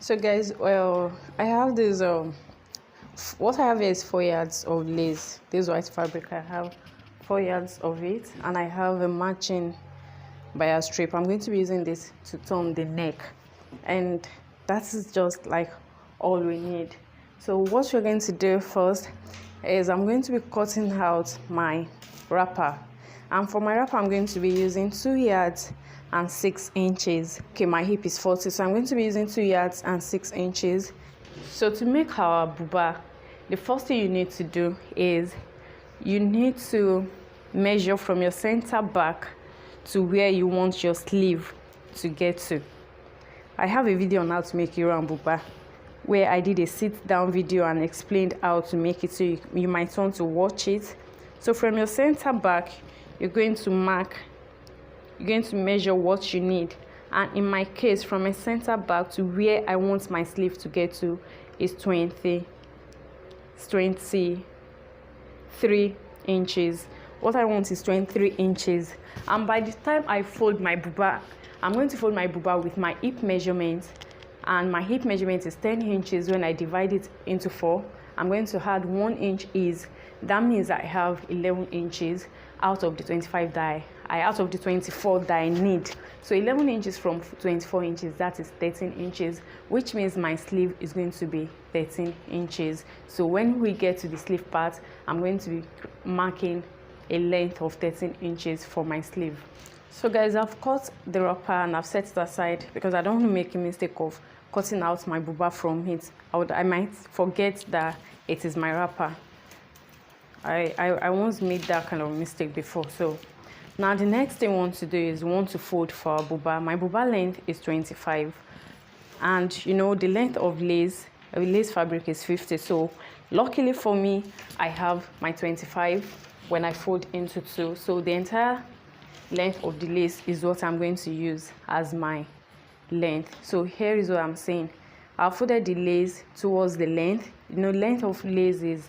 So guys, well, I have this what I have here is 4 yards of lace. This white fabric, I have 4 yards of it, and I have a matching bias strip. I'm going to be using this to turn the neck, and that is just like all we need. So what we're going to do first is I'm going to be cutting out my wrapper, and for my wrapper I'm going to be using 2 yards and 6 inches. Okay, my hip is 40, so I'm going to be using 2 yards and 6 inches. So to make our buba, the first thing you need to do is you need to measure from your center back to where you want your sleeve to get to. I have a video on how to make IRO and buba where I did a sit down video and explained how to make it, so you might want to watch it. So from your center back, you're going to measure what you need, and in my case, from my center back to where I want my sleeve to get to is 23 inches. What I want is 23 inches, and by the time I fold my buba, I'm going to fold my buba with my hip measurement, and my hip measurement is 10 inches. When I divide it into 4, I'm going to add 1 inch ease. That means I have 11 inches out of the 24 that I need. So 11 inches from 24 inches, that is 13 inches, which means my sleeve is going to be 13 inches. So when we get to the sleeve part, I'm going to be marking a length of 13 inches for my sleeve. So guys, I've cut the wrapper and I've set it aside because I don't want to make a mistake of cutting out my buba from it. I might forget that it is my wrapper. I once made that kind of mistake before. So now the next thing we want to do is we want to fold for our buba. My buba length is 25, and you know the length of lace fabric is 50. So luckily for me, I have my 25 when I fold into 2. So the entire length of the lace is what I'm going to use as my length. So here is what I'm saying. I've folded the lace towards the length. You know, length of lace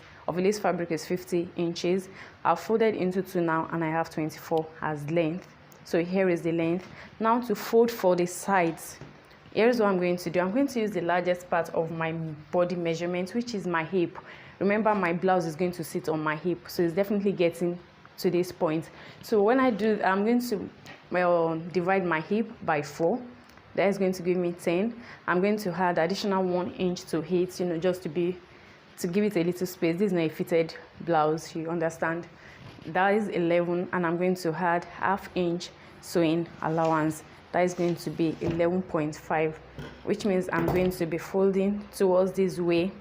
fabric is 50 inches. I've folded into 2 now, and I have 24 as length. So here is the length. Now to fold for the sides, here's what I'm going to do. I'm going to use the largest part of my body measurement, which is my hip. Remember, my blouse is going to sit on my hip, so it's definitely getting to this point. So when I do, I'm going to divide my hip by 4. That is going to give me 10. I'm going to add additional 1 inch to it, you know, just to give it a little space. This is not a fitted blouse, you understand. That is 11, and I'm going to add ½ inch sewing allowance. That is going to be 11.5, which means I'm going to be folding towards this way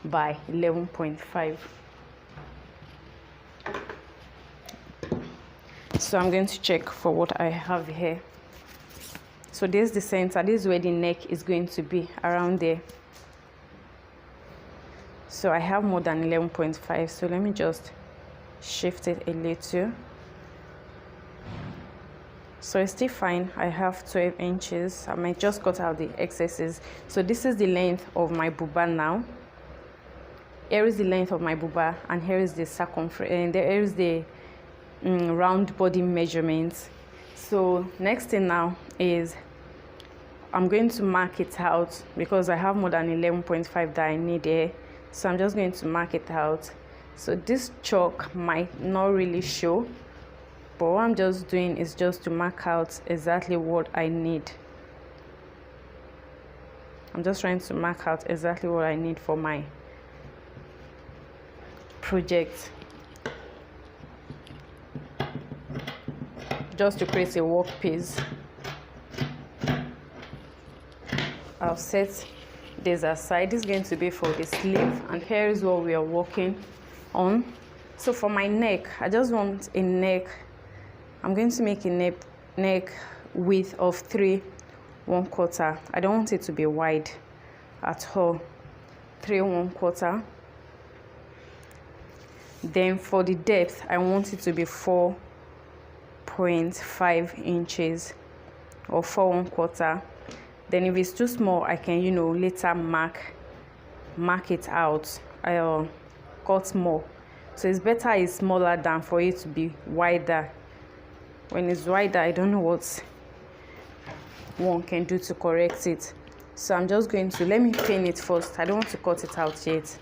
by 11.5. So I'm going to check for what I have here. So this is the center. This is where the neck is going to be, around there. So I have more than 11.5. So let me just shift it a little. So it's still fine. I have 12 inches. I might just cut out the excesses. So this is the length of my buba now. Here is the length of my buba, and here is the circumference, and there is the round body measurements. So next thing now is I'm going to mark it out because I have more than 11.5 that I need here. So I'm just going to mark it out. So this chalk might not really show, but what I'm just doing is just to mark out exactly what I need. I'm just trying to mark out exactly what I need for my project, just to create a work piece. I'll set this aside. This is going to be for the sleeve, and here is what we are working on. So for my neck, I just want a neck. I'm going to make a neck width of 3 1/4. I don't want it to be wide at all. 3 1/4. Then for the depth, I want it to be 4.5 inches or 4 1/4. Then if it's too small, I can, you know, later mark it out. I'll cut more. So it's better it's smaller than for it to be wider. When it's wider, I don't know what one can do to correct it. So I'm just going to, let me pin it first. I don't want to cut it out yet.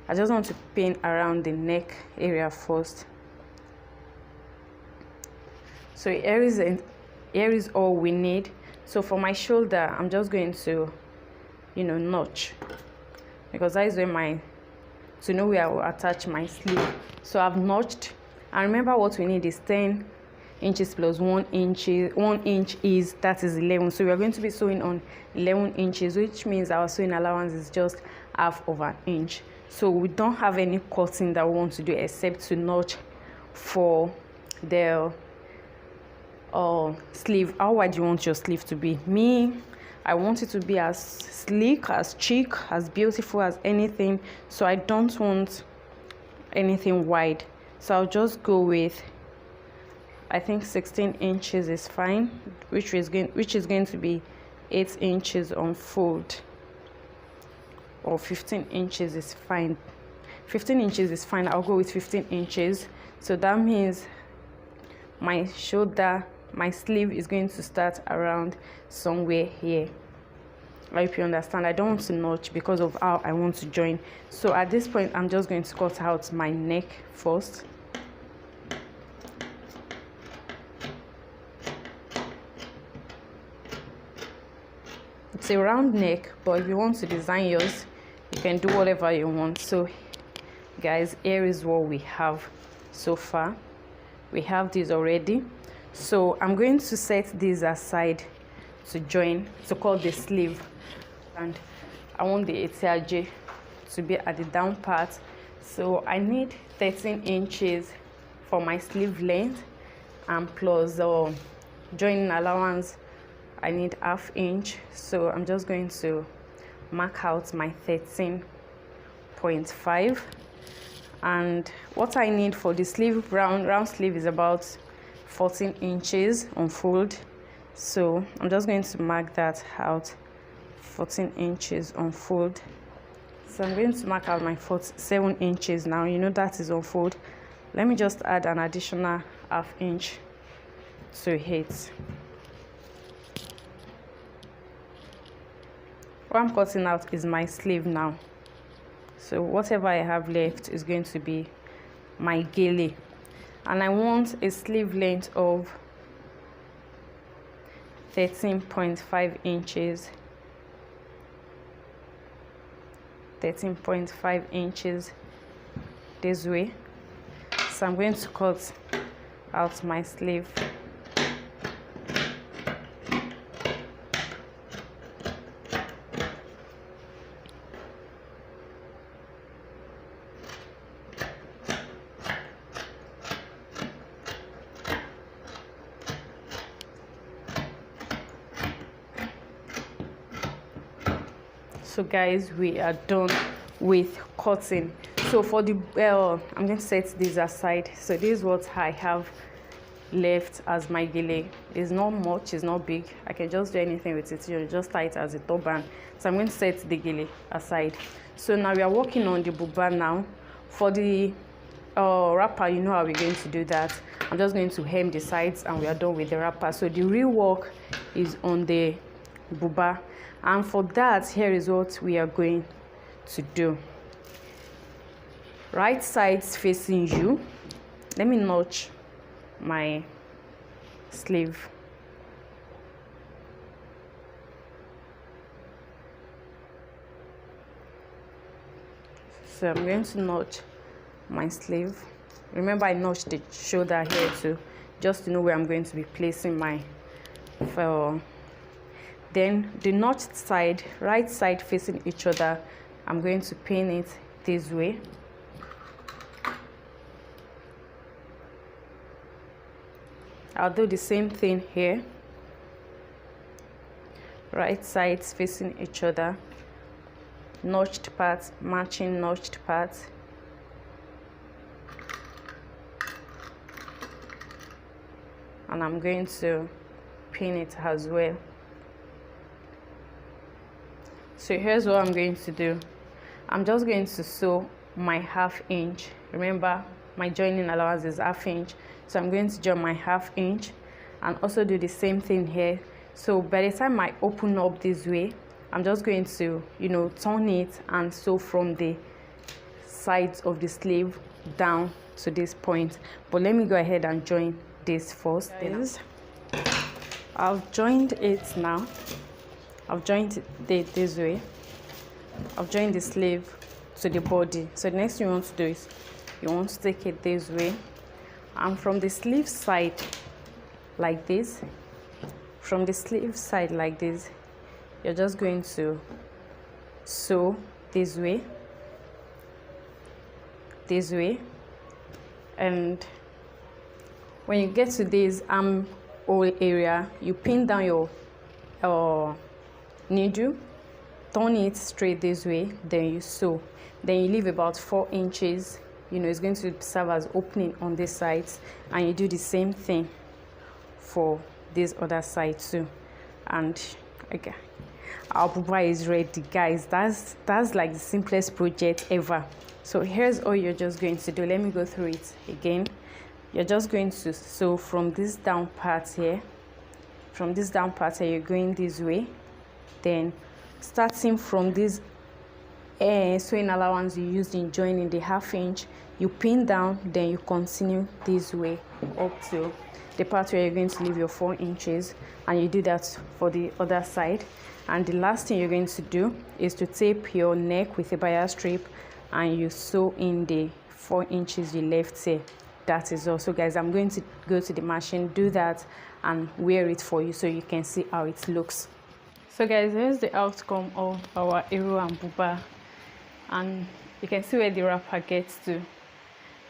I just want to pin around the neck area first. So here is all we need. So for my shoulder, I'm just going to, notch, because that is where to know where I will attach my sleeve. So I've notched, and remember what we need is 10 inches plus 1 inch. 1 inch that is 11. So we are going to be sewing on 11 inches, which means our sewing allowance is just half of an inch. So we don't have any cutting that we want to do except to notch for the sleeve. How wide do you want your sleeve to be? Me, I want it to be as sleek, as chic, as beautiful as anything. So I don't want anything wide. So I'll just go with, I think 16 inches is fine, which is going to be 8 inches on fold, or 15 inches is fine. 15 inches is fine. I'll go with 15 inches. So that means my shoulder, my sleeve is going to start around somewhere here. I hope you understand. I don't want to notch because of how I want to join. So at this point, I'm just going to cut out my neck first. It's a round neck, but if you want to design yours, you can do whatever you want. So guys, here is what we have so far. We have this already. So I'm going to set this aside to cut the sleeve, and I want the etiage to be at the down part. So I need 13 inches for my sleeve length, and plus joining allowance I need ½ inch. So I'm just going to mark out my 13.5, and what I need for the sleeve, round sleeve, is about 14 inches on fold. So I'm just going to mark that out, 14 inches on fold. So I'm going to mark out my 7 inches now. That is on fold. Let me just add an additional ½ inch to it. What I'm cutting out is my sleeve now. So whatever I have left is going to be my gele, and I want a sleeve length of 13.5 inches. 13.5 inches this way. So I'm going to cut out my sleeve. So guys, we are done with cutting. So for the I'm going to set this aside. So this is what I have left as my gele. It's not much, it's not big. I can just do anything with it. Just tie it as a turban. So I'm going to set the gele aside. So now we are working on the buba now. For the wrapper, you know how we're going to do that. I'm just going to hem the sides and we are done with the wrapper. So the real work is on the buba, and for that, here is what we are going to do. Right sides facing you. Let me notch my sleeve. So I'm going to notch my sleeve. Remember, I notched the shoulder here too, just to know where I'm going to be placing my fur. Then the notched side, right side facing each other, I'm going to pin it this way. I'll do the same thing here. Right sides facing each other, notched parts matching notched parts. And I'm going to pin it as well. So here's what I'm going to do. I'm just going to sew my ½ inch. Remember, my joining allowance is ½ inch. So I'm going to join my ½ inch and also do the same thing here. So by the time I open up this way, I'm just going to, turn it and sew from the sides of the sleeve down to this point. But let me go ahead and join this first. I've joined it now. I've joined it this way. I've joined the sleeve to the body. So the next thing you want to do is you want to take it this way, and from the sleeve side like this, you're just going to sew this way, and when you get to this armhole area, you pin down your needle, turn it straight this way, then you sew. Then you leave about 4 inches. It's going to serve as opening on this side, and you do the same thing for this other side too. And okay, our buba is ready, guys. That's like the simplest project ever. So here's all you're just going to do. Let me go through it again. You're just going to sew from this down part here. You're going this way. Then starting from this sewing allowance you used in joining the 1/2 inch, you pin down, then you continue this way up to the part where you're going to leave your 4 inches, and you do that for the other side. And the last thing you're going to do is to tape your neck with a bias strip, and you sew in the 4 inches you left here. That is all. So guys, I'm going to go to the machine, do that, and wear it for you so you can see how it looks. So guys, here's the outcome of our IRO and buba, and you can see where the wrapper gets to.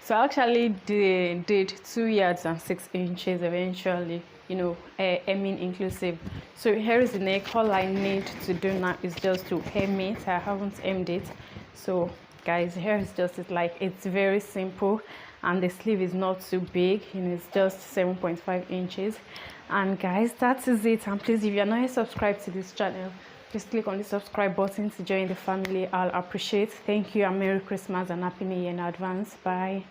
So I actually did 2 yards and 6 inches eventually, hemming inclusive. So here is the neck. All I need to do now is just to hem it. I haven't hemmed it. So guys, here is just it. Like, it's very simple, and the sleeve is not too big, it's just 7.5 inches. And guys, that is it. And please, if you're not yet subscribed to this channel, please click on the subscribe button to join the family. I'll appreciate. Thank you, and Merry Christmas and Happy New Year in advance. Bye.